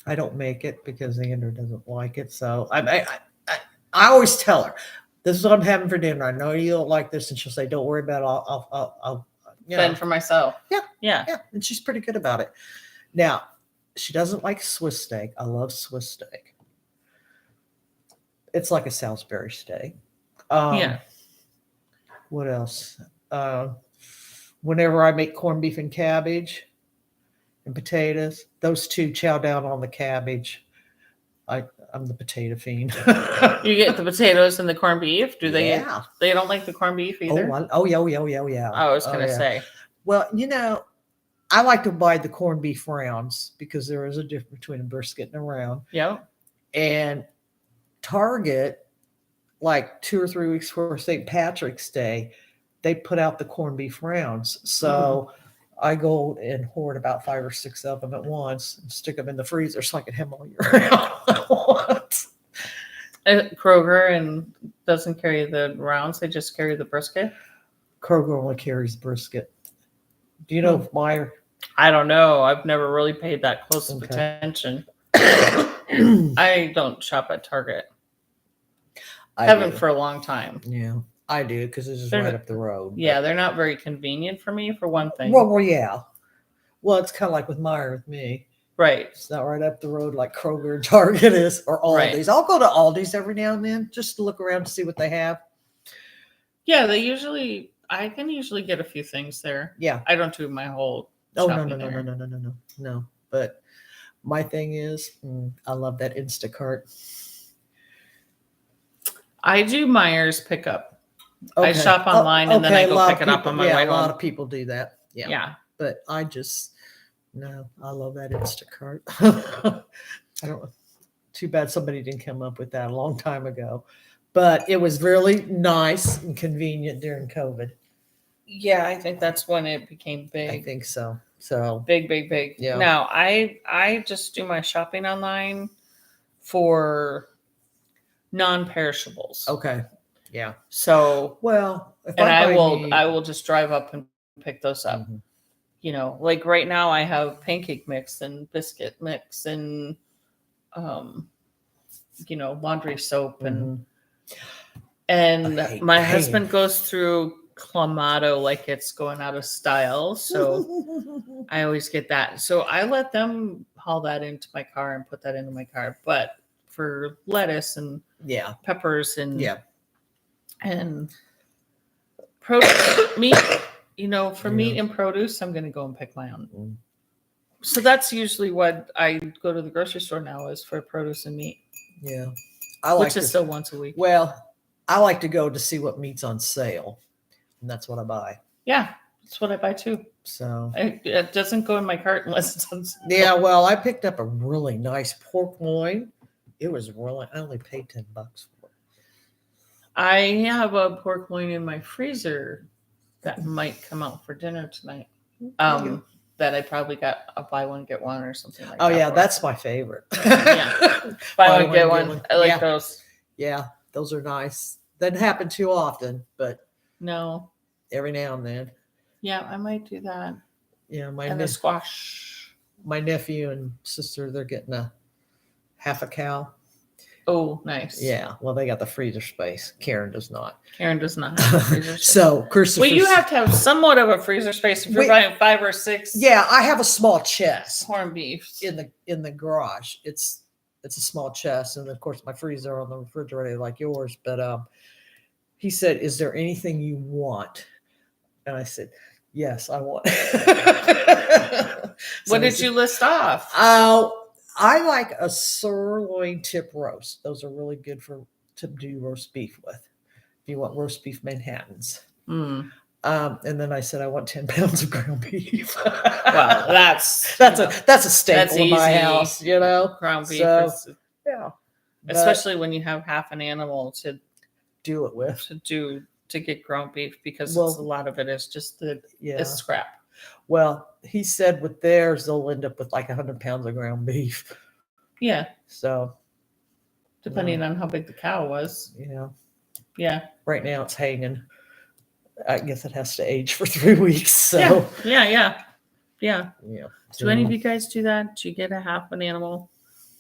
I don't make it because Andrew doesn't like it. So I always tell her, this is what I'm having for dinner. I know you don't like this. And she'll say, don't worry about it. I'll fend for myself. Yeah. And she's pretty good about it. Now, she doesn't like Swiss steak. I love Swiss steak. It's like a Salisbury steak. Yeah. What else? Whenever I make corned beef and cabbage and potatoes, those two chow down on the cabbage. I'm the potato fiend. You get the potatoes and the corned beef. Do they? Yeah. They don't like the corned beef either. Yeah. I was gonna say. Well, I like to buy the corned beef rounds because there is a difference between a brisket and a round. Yeah. And Target, like 2 or 3 weeks before St. Patrick's Day, they put out the corned beef rounds. So I go and hoard about 5 or 6 of them at once and stick them in the freezer so I can have them all year round. Kroger and doesn't carry the rounds; they just carry the brisket. Kroger only carries brisket. Do you know Meyer? I don't know. I've never really paid that close of attention. I don't shop at Target. I haven't for a long time. Yeah, I do because it's just right up the road. Yeah, they're not very convenient for me, for one thing. Well, yeah. Well, it's kind of like with Meyer with me. Right. It's not right up the road like Kroger and Target is, or Aldi's. Right. I'll go to Aldi's every now and then just to look around to see what they have. Yeah, I can usually get a few things there. Yeah. I don't do my whole no. But my thing is, I love that Instacart. I do Meyer's pickup. I shop online and then I a go lot pick of it up people- on my way a lot home. of people do that. Yeah. Yeah. But I just, no, I love that Instacart. I don't, too bad somebody didn't come up with that a long time ago. But it was really nice and convenient during COVID. Yeah, I think that's when it became big. I think so. So Big. Yeah. Now I just do my shopping online for non-perishables. okay. Yeah. So Well, if and I buy will meat- I will just drive up and pick those up. Mhm. You know, like right now I have pancake mix and biscuit mix and laundry soap Mhm. and I hate my paying. husband goes through Clamato like it's going out of style. So I always get that. So I let them haul that into my car and put that into my car. But for lettuce and yeah. peppers and Yeah. and produce meat, for Yeah. meat and produce, I'm gonna go and pick my own. Mm. So that's usually what I go to the grocery store now is for produce and meat, Yeah. I like which is to, still once a week. well, I like to go to see what meat's on sale. And that's what I buy. Yeah, that's what I buy too. So It doesn't go in my cart unless it's on sale. yeah, well, I picked up a really nice pork loin. It was really, I only paid $10 for it. I have a pork loin in my freezer that might come out for dinner tonight. There you go. That I probably got a buy one get one or something like Oh that. yeah, for. that's my favorite. Yeah. buy one get one. I like Yeah. those. Yeah, those are nice. Doesn't happen too often, but No. every now and then. Yeah, I might do that. Yeah, And the squash. my nephew and sister, they're getting a half a cow. Oh, nice. Yeah, well, they got the freezer space. Karen does not. Karen does not have a freezer space. So Christopher. Well, you have to have somewhat of a freezer space if you're Wait. buying 5 or 6. Yeah, I have a small chest Corned beef. in the garage. It's a small chest, and of course my freezer on the refrigerator like yours. But he said, "Is there anything you want?" And I said, "Yes, I want." What did you list off? I like a sirloin tip roast. Those are really good to do roast beef with. If you want roast beef Manhattans. Mm. And then I said I want 10 pounds of ground beef. Well, that's a staple in my easy. house, ground beef. So, is, yeah. especially when you have half an animal to Do it with. to get ground beef because Well, a lot of it is just the scrap. Well, he said with theirs they'll end up with like 100 pounds of ground beef. Yeah, So depending on how big the cow was. Yeah. Right now it's hanging. I guess it has to age for 3 weeks. So Yeah. So, Do any of you guys do that? Do you get a half an animal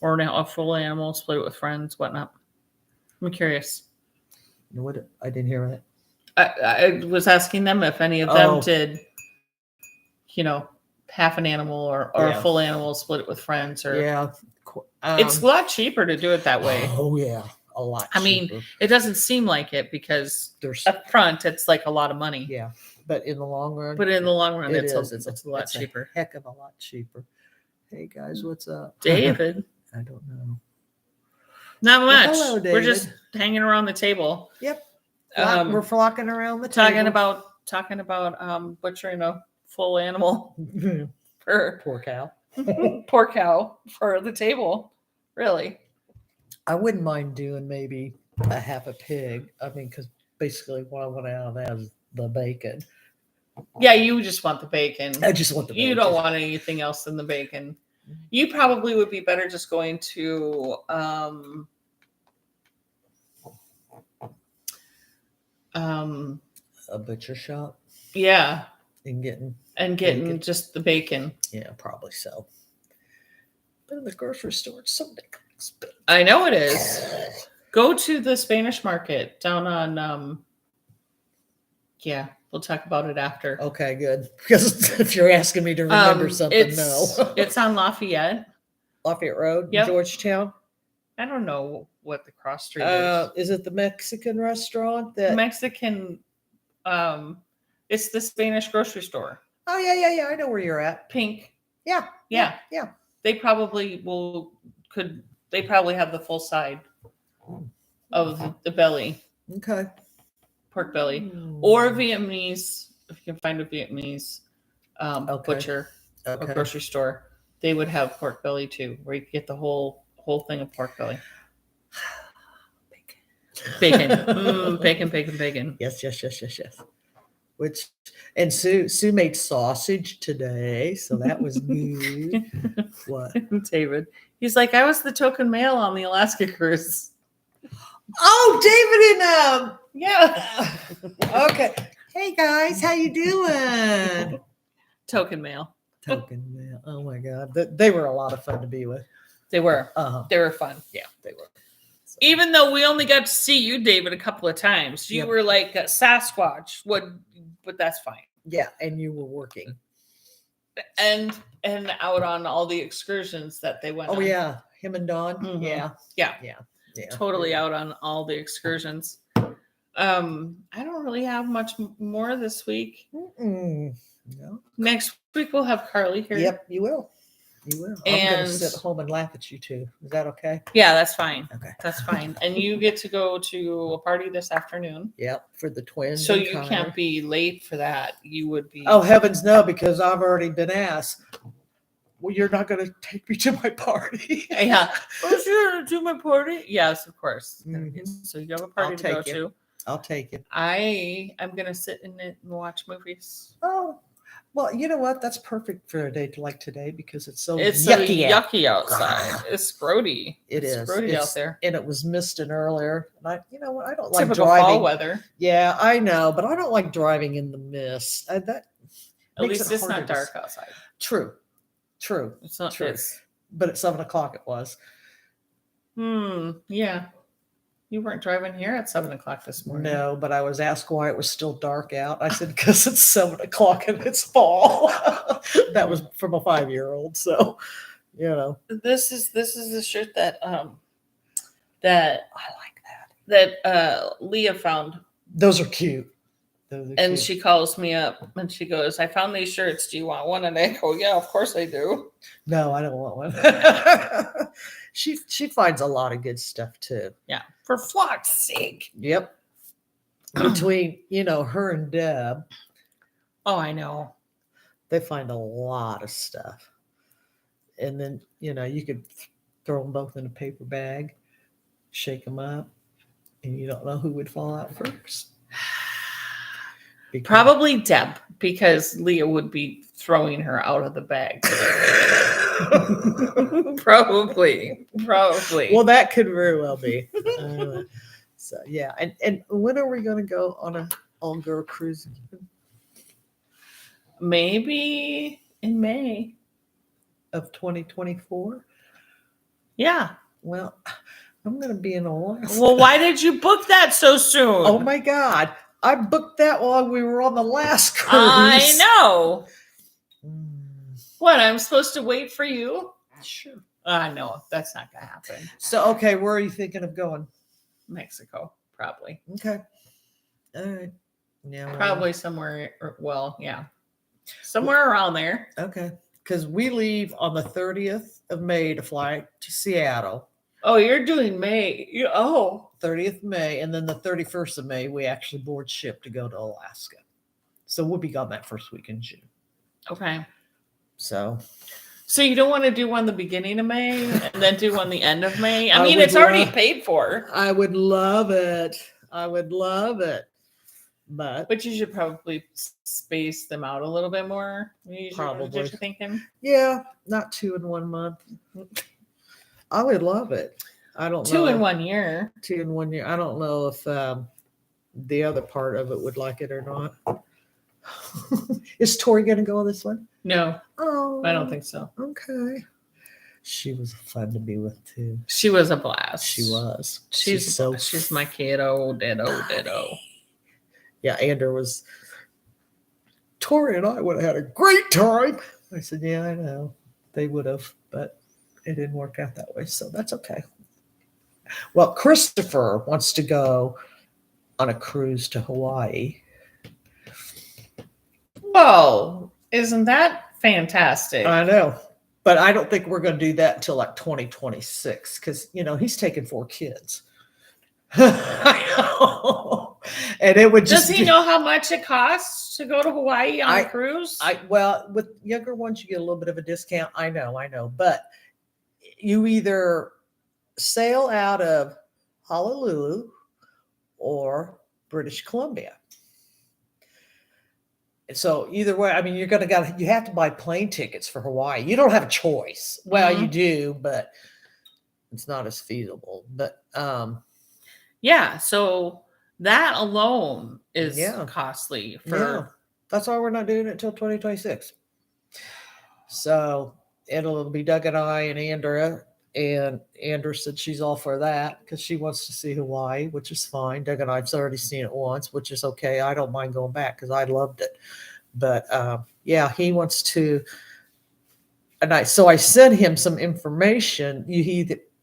or a full animal, split it with friends, whatnot? I'm curious. What? I didn't hear that. I was asking them if any of them Oh. did, half an animal or a Yeah. full animal, split it with friends, or Yeah. it's a lot cheaper to do it that way. Oh yeah, a lot. I mean, cheaper. it doesn't seem like it because There's up front it's like a lot of money. yeah, but in the long run, But in the long run, it it's is. a lot cheaper. Heck of a lot cheaper. Hey guys, what's up? David, I don't know. not much. hello, We're just David. hanging around the table. Yep. We're Um, flocking around the talking table. about butchering a full animal for Poor cow. poor cow for the table. Really? I wouldn't mind doing maybe a half a pig. I mean, because basically what I want out of that is the bacon. Yeah, you just want the bacon. I just want the bacon. You don't want anything else than the bacon. You probably would be better just going to a butcher shop yeah, and getting getting bacon. just the bacon. Yeah, probably so. But in the grocery store, it's so expensive. I know it is. Go to the Spanish market down on yeah, we'll talk about it after. Okay, good. Because if you're asking me to remember something, no. It's on Lafayette. Lafayette Road, Yep. Georgetown. I don't know what the cross street is. Is it the Mexican restaurant that? Mexican it's the Spanish grocery store. Oh yeah. I know where you're at. Pink. Yeah. Yeah. Yeah. They probably have the full side of the belly. Okay. pork belly, or Vietnamese. If you can find a Vietnamese Okay. butcher or Okay. grocery store, they would have pork belly too, where you could get the whole thing of pork belly. Bacon. Bacon. Yes. Which, and Sue made sausage today, so that was good. What? David. He's like, I was the token male on the Alaska cruise. Oh, David and Yeah. Okay. Hey guys, how you doing? Token male. Token mail. Oh my God, they were a lot of fun to be with. They were. Uh-huh. They were fun. Yeah, they were. So, Even though we only got to see you, David, a couple of times. You Yep. were like a Sasquatch. But that's fine. yeah, and you were working. And out on all the excursions that they went Oh on. yeah, him and Dawn. Mhm. Yeah. Totally out on all the excursions. I don't really have much more this week. Mm-mm. No. Next week we'll have Carly here. Yep, you will. You will. I'm gonna And- sit home and laugh at you too. Is that okay? Yeah, that's fine. Okay. That's fine. And you get to go to a party this afternoon. Yep, for the twins. So and you Tyler. can't be late for that. You would be. Oh heavens no, because I've already been asked. Well, you're not going to take me to my party. Yeah. Oh, sure. Do my party. Yes, of course. Mhm. So you have a party I'll to go take it. to. I'll take it. I'm gonna sit in it and watch movies. Oh, well, you know what? That's perfect for a day like today because it's so It's yucky. so out. yucky outside. It's grody. It it's is. grody It's- out there. And it was misting earlier. And you know what? I don't like Typical driving. fall weather. Yeah, I know, but I don't like driving in the mist. That At makes least it it's harder not to dark outside. True. It's not. True. It's, But at 7:00 it was. Yeah. You weren't driving here at 7:00 this morning. No, but I was asked why it was still dark out. I said, because it's 7:00 and it's fall. That was from a 5-year-old. So, you know. This is the shirt that that I like that. Leah found, Those are cute. Those are and cute. she calls me up and she goes, "I found these shirts. Do you want one?" And I go, "Yeah, of course I do." No, I don't want one. She finds a lot of good stuff too. Yeah, for Flock's sake. Yep. Between, her and Deb, Oh, I know. they find a lot of stuff. And then, you could throw them both in a paper bag, shake them up, and you don't know who would fall out first. Because- Probably Deb, because Leah would be throwing her out of the bag. Probably. Well, that could very well be. So yeah, and when are we going to go on an all-girl cruise? Maybe in May. Of 2024? Yeah. Well, I'm going to be in Alaska. Well, why did you book that so soon? Oh my God. I booked that while we were on the last cruise. I know. Mm, What, I'm supposed to wait for you? sure. No, that's not going to happen. So, okay, where are you thinking of going? Mexico, probably. Okay. All right. Yeah. well, Probably somewhere, somewhere around there. Okay. Because we leave on the 30th of May to fly to Seattle. Oh, you're doing May. 30th of May. And then the 31st of May, we actually board ship to go to Alaska. So we'll be gone that first week in June. Okay. So So you don't want to do one the beginning of May and then do one the end of May? I I mean, would it's already love- paid for, I would love it. I would love it. But but you should probably space them out a little bit more. Probably. What you're thinking. yeah, not 2 in 1 month. I would love it. I don't know. 2 in 1 year. 2 in 1 year. I don't know if the other part of it would like it or not. Is Tori going to go on this one? No, Oh, I don't think so. Okay. She was fun to be with too. She was a blast. She was. She's my kiddo. Ditto. Yeah, Andrew was. Tori and I would have had a great time. I said, yeah, I know. They would have, but it didn't work out that way. So that's okay. Well, Christopher wants to go on a cruise to Hawaii. Whoa, isn't that fantastic? I know. But I don't think we're going to do that until like 2026 because, he's taking 4 kids. I know. And it would just Does he know how much it costs to go to Hawaii on a cruise? Well, with younger ones, you get a little bit of a discount. I know. But you either sail out of Honolulu or British Columbia. So either way, I mean, you have to buy plane tickets for Hawaii. You don't have a choice. Well, you do, but it's not as feasible. But yeah, so that alone is costly for. That's why we're not doing it till 2026. So it'll be Doug and I and Andrea. And Andrea said she's all for that because she wants to see Hawaii, which is fine. Doug and I've already seen it once, which is okay. I don't mind going back because I loved it. But yeah, he wants to. And so I sent him some information.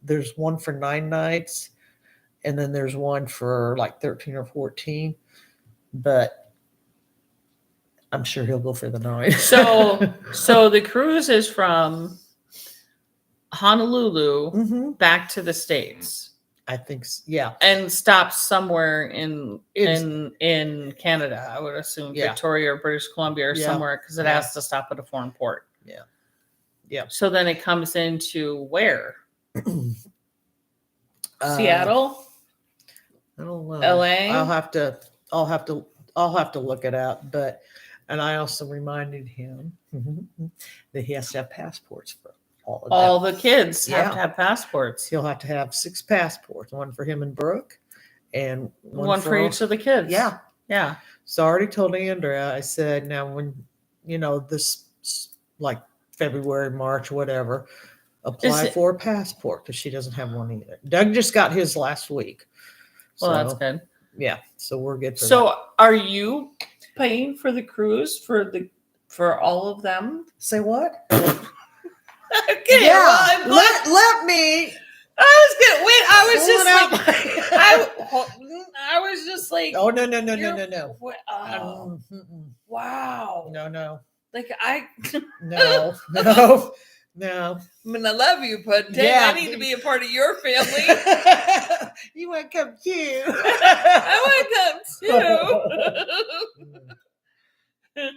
There's one for 9 nights, and then there's one for like 13 or 14. But I'm sure he'll go for the 9. So the cruise is from Honolulu back to the States. I think, yeah. And stops somewhere in Canada, I would assume, Victoria or British Columbia or somewhere, because it has to stop at a foreign port. Yeah. So then it comes into where? Seattle? I don't know. LA? I'll have to look it up. And I also reminded him that he has to have passports for all the kids have to have passports. He'll have to have 6 passports, one for him and Brooke, and one for each of the kids. Yeah. So I already told Andrea, I said, now when, this like February, March, whatever, apply for a passport because she doesn't have one either. Doug just got his last week. Well, that's good. Yeah. So we're good for that. So are you paying for the cruise for all of them? Say what? Okay. Yeah. Well, let me. I was just like. Oh no. Wow. No. Like No. I mean, I love you, but dang, I need to be a part of your family. You want to come too? I want to come too.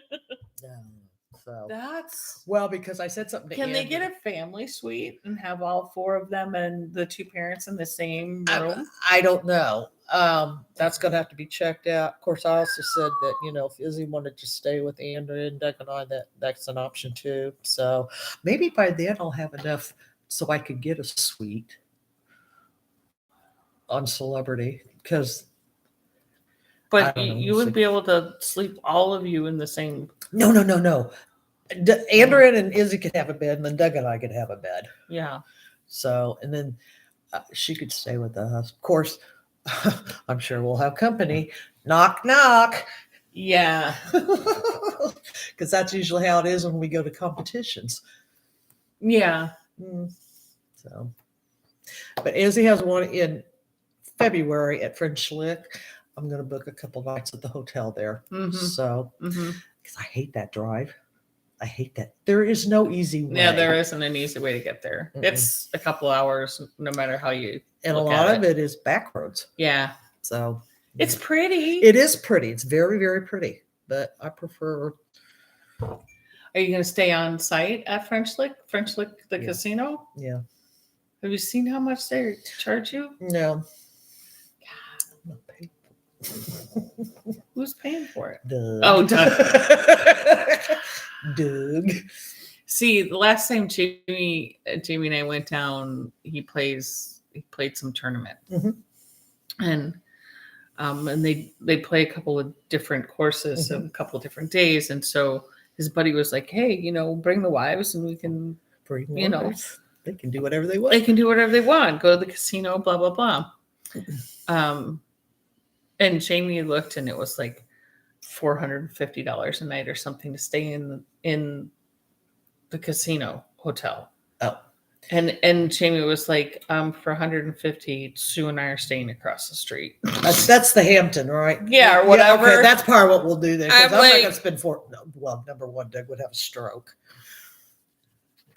So that's because I said something to Can they get a family suite and have all 4 of them and the 2 parents in the same room? I don't know. That's going to have to be checked out. Of course, I also said that, if Izzy wanted to stay with Andrea and Doug and I, that's an option too. So maybe by then I'll have enough so I could get a suite on Celebrity But you wouldn't be able to sleep all of you in the same. No. Andrea and Izzy could have a bed, and then Doug and I could have a bed. Yeah. So, and then she could stay with us. Of course, I'm sure we'll have company. Knock, knock. Yeah. Because that's usually how it is when we go to competitions. Yeah. So, but Izzy has one in February at French Lick. I'm going to book a couple nights at the hotel there. So, because I hate that drive. I hate that. There is no easy way. Yeah, there isn't an easy way to get there. It's a couple hours, no matter how you. And a lot of it is back roads. Yeah. So it's pretty. It is pretty. It's very, very pretty. But I prefer. Are you going to stay on site at French Lick, the casino? Yeah. Have you seen how much they charge you? No. God, I'm not paying for it. Who's paying for it? Doug. Oh, Doug. Doug. See, the last time Jamie and I went down, he played some tournament, and they play a couple of different courses, a couple of different days, and so his buddy was like, "Hey, bring the wives, and we can bring wives. They can do whatever they want. They can do whatever they want. Go to the casino, blah blah blah." And Jamie looked, and it was like $450 a night or something to stay in the casino hotel. Oh. And Jamie was like, for $150, Sue and I are staying across the street. That's the Hampton, right? Yeah, or whatever. Yeah, okay, that's part of what we'll do then. I'm not like, going to spend number one, Doug would have a stroke.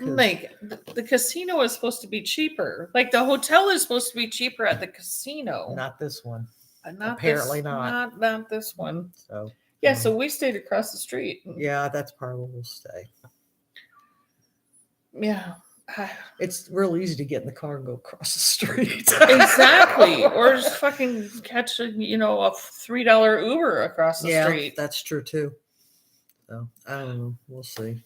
Like, the casino is supposed to be cheaper. Like, the hotel is supposed to be cheaper at the casino. Not this one. Apparently not. Not this one. So Yeah, so we stayed across the street. yeah, that's probably where we'll stay. Yeah. It's real easy to get in the car and go across the street. Exactly. Or just fucking catch a $3 Uber across the street. That's true too. So I don't know. We'll see.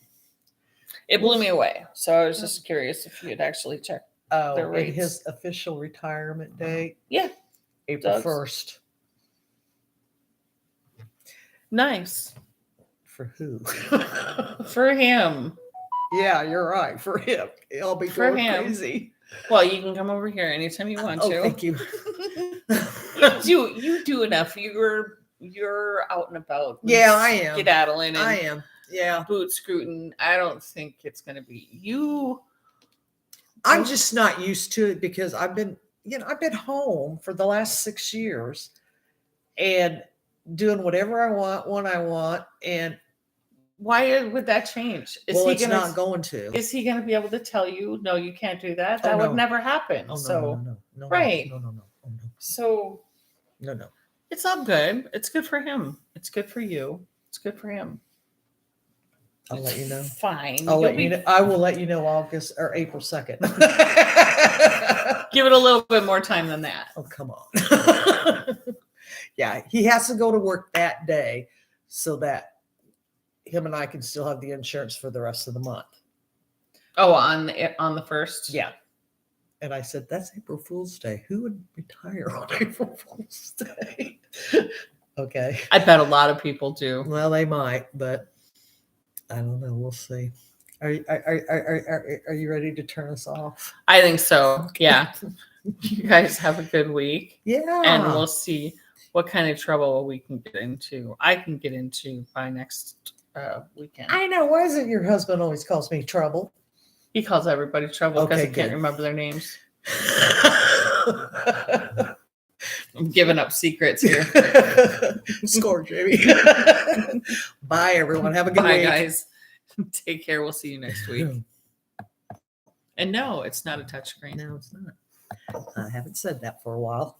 It blew me away. So I was just curious if you had actually checked. Oh, Their and rates. his official retirement date? Yeah. April Doug's. 1st. Nice. For who? For him. Yeah, you're right. For him. I'll be For going him. crazy. Well, you can come over here anytime you want to. Thank you. You do enough. You're out and about. Yeah, I am. Skedaddling and I am. Yeah. boot scooting. I don't think it's gonna be you. I'm just not used to it because I've been home for the last 6 years and doing whatever I want when I want. And Why would that change? it's not going to. Is he gonna be able to tell you, no, you can't do that? That no. would never happen. Oh, no. Right. No. Oh, no. So No. it's all good. It's good for him. It's good for you. It's good for him. I'll let you know. Fine. I'll let you know. I will let you know August or April 2nd. Give it a little bit more time than that. Oh, come on. Yeah, he has to go to work that day so that him and I can still have the insurance for the rest of the month. Oh, on the 1st? Yeah. And I said, that's April Fool's Day. Who would retire on April Fool's Day? Okay. I bet a lot of people do. Well, they might, but I don't know. We'll see. Are you ready to turn us off? I think so. Yeah. You guys have a good week. Yeah. And we'll see what kind of trouble we can get into. I can get into by next weekend. I know. Why is it your husband always calls me trouble? He calls everybody trouble because Okay, he can't good. remember their names. I'm giving up secrets here. Score, Jamie. Bye, everyone. Have a good Bye, week. guys. Take care. We'll see you next week. And no, it's not a touchscreen. No, it's not. I haven't said that for a while.